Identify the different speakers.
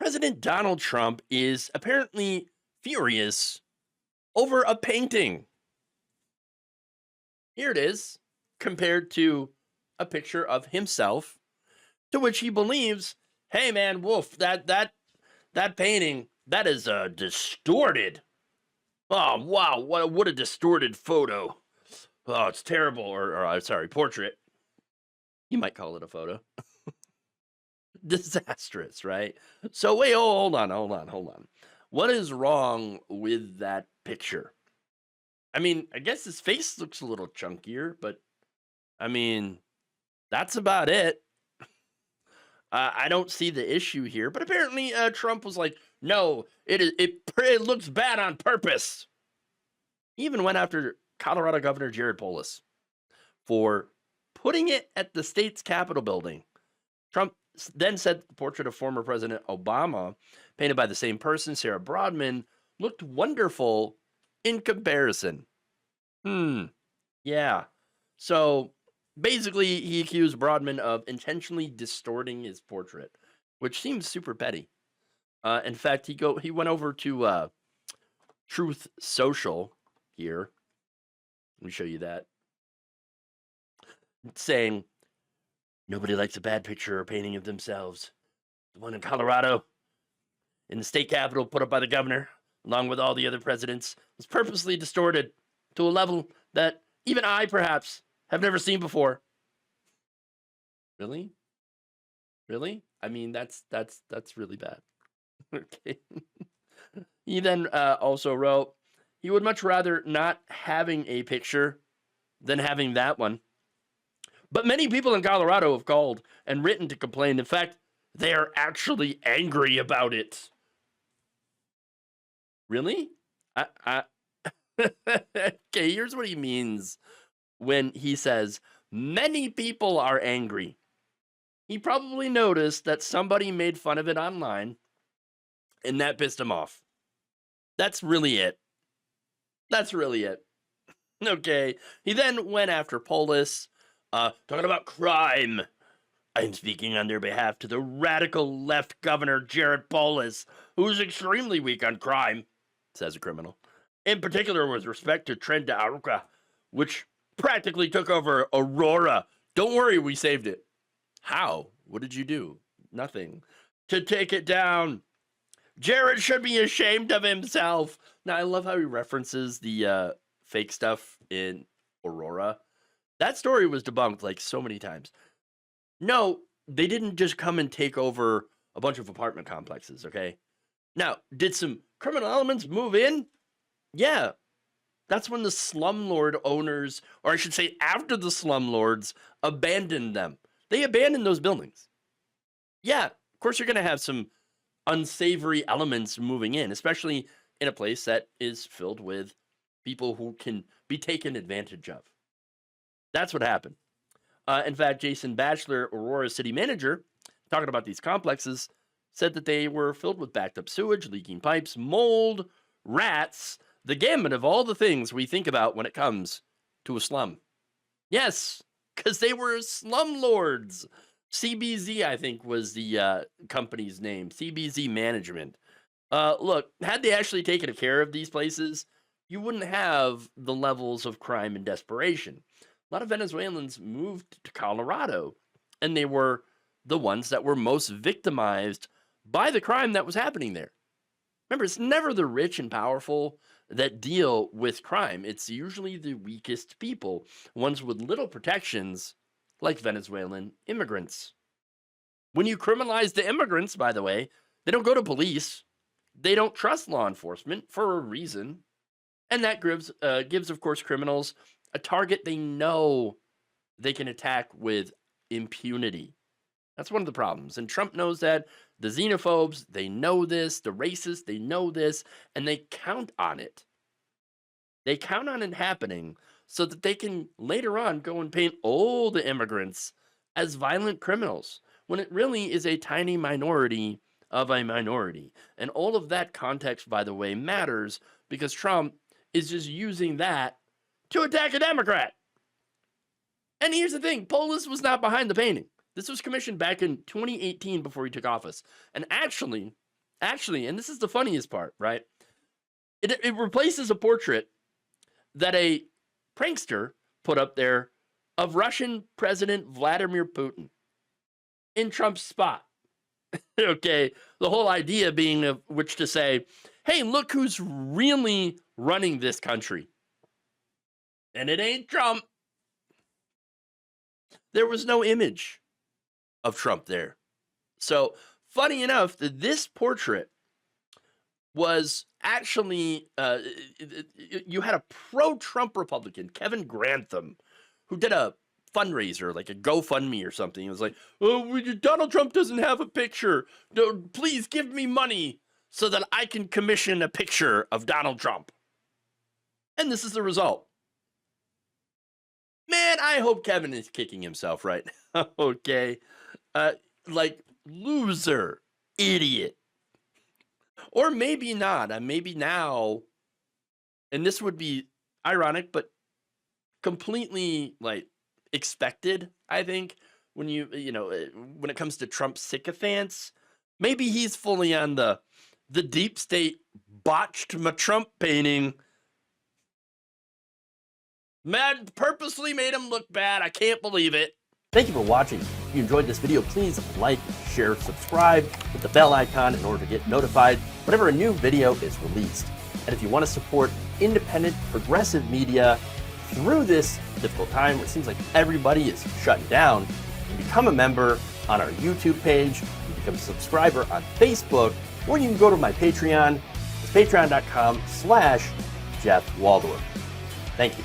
Speaker 1: President Donald Trump is apparently furious over a painting. Here it is, compared to a picture of himself, to which he believes, "Hey man, Wolf, that painting, that is distorted. Oh wow, what a distorted photo. Oh, it's terrible." Or sorry, portrait. You might call it a photo. Disastrous, right? So wait, hold on. What is wrong with that picture? I mean, I guess his face looks a little chunkier, but I mean, that's about it. I don't see the issue here, but apparently Trump was like, "No, it looks bad on purpose." He even went after Colorado Governor Jared Polis for putting it at the state's Capitol building. Trump then said the portrait of former President Obama, painted by the same person, Sarah Broadman, looked wonderful in comparison. Yeah. So basically, he accused Broadman of intentionally distorting his portrait, which seems super petty. In fact, he went over to Truth Social here. Let me show you that. Saying, "Nobody likes a bad picture or painting of themselves. The one in Colorado, in the state capitol, put up by the governor, along with all the other presidents, was purposely distorted to a level that even I, perhaps, have never seen before." Really? Really? I mean, that's really bad. Okay. He then also wrote, he would much rather not having a picture than having that one. But many people in Colorado have called and written to complain. In fact, they are actually angry about it. Really? Okay, here's what he means when he says, "Many people are angry." He probably noticed that somebody made fun of it online, and that pissed him off. That's really it. That's really it. Okay. He then went after Polis, talking about crime. "I'm speaking on their behalf to the radical left governor, Jared Polis, who's extremely weak on crime," says a criminal. "In particular with respect to Tren de Arca, which practically took over Aurora. Don't worry, we saved it." How? What did you do? Nothing. "To take it down. Jared should be ashamed of himself." Now, I love how he references the fake stuff in Aurora. That story was debunked like so many times. No, they didn't just come and take over a bunch of apartment complexes, okay? Now, did some criminal elements move in? Yeah. That's when the slumlord owners, or I should say after the slumlords, abandoned them. They abandoned those buildings. Yeah, of course you're going to have some unsavory elements moving in, especially in a place that is filled with people who can be taken advantage of. That's what happened. In fact, Jason Batchelor, Aurora city manager, talking about these complexes, said that they were filled with backed up sewage, leaking pipes, mold, rats, the gamut of all the things we think about when it comes to a slum. Yes, because they were slumlords. CBZ, I think, was the company's name. CBZ Management. Look, had they actually taken care of these places, you wouldn't have the levels of crime and desperation. A lot of Venezuelans moved to Colorado, and they were the ones that were most victimized by the crime that was happening there. Remember, it's never the rich and powerful that deal with crime. It's usually the weakest people, ones with little protections, like Venezuelan immigrants. When you criminalize the immigrants, by the way, they don't go to police. They don't trust law enforcement for a reason. And that gives, of course, criminals a target they know they can attack with impunity. That's one of the problems. And Trump knows that. The xenophobes, they know this. The racists, they know this. And they count on it. They count on it happening so that they can later on go and paint all the immigrants as violent criminals, when it really is a tiny minority of a minority. And all of that context, by the way, matters because Trump is just using that to attack a Democrat. And here's the thing, Polis was not behind the painting. This was commissioned back in 2018 before he took office. And actually, actually, and this is the funniest part, right? It replaces a portrait that a prankster put up there of Russian President Vladimir Putin in Trump's spot. Okay, the whole idea being of which to say, hey, look who's really running this country. And it ain't Trump. There was no image of Trump there. So, funny enough, that this portrait was actually, you had a pro-Trump Republican, Kevin Grantham, who did a fundraiser, like a GoFundMe or something. It was like, oh, Donald Trump doesn't have a picture. Please give me money so that I can commission a picture of Donald Trump. And this is the result. Man, I hope Kevin is kicking himself right now. Okay. Like, loser, idiot. Or maybe not. Maybe now, and this would be ironic, but completely like expected, I think, when when it comes to Trump sycophants, maybe he's fully on the deep state botched my Trump painting. Man, purposely made him look bad. I can't believe it. Thank you for watching. If you enjoyed this video, please like, share, subscribe, hit the bell icon in order to get notified whenever a new video is released. And if you want to support independent, progressive media through this difficult time where it seems like everybody is shutting down, you can become a member on our YouTube page, you can become a subscriber on Facebook, or you can go to my Patreon. It's patreon.com/Jeff Waldorf. Thank you.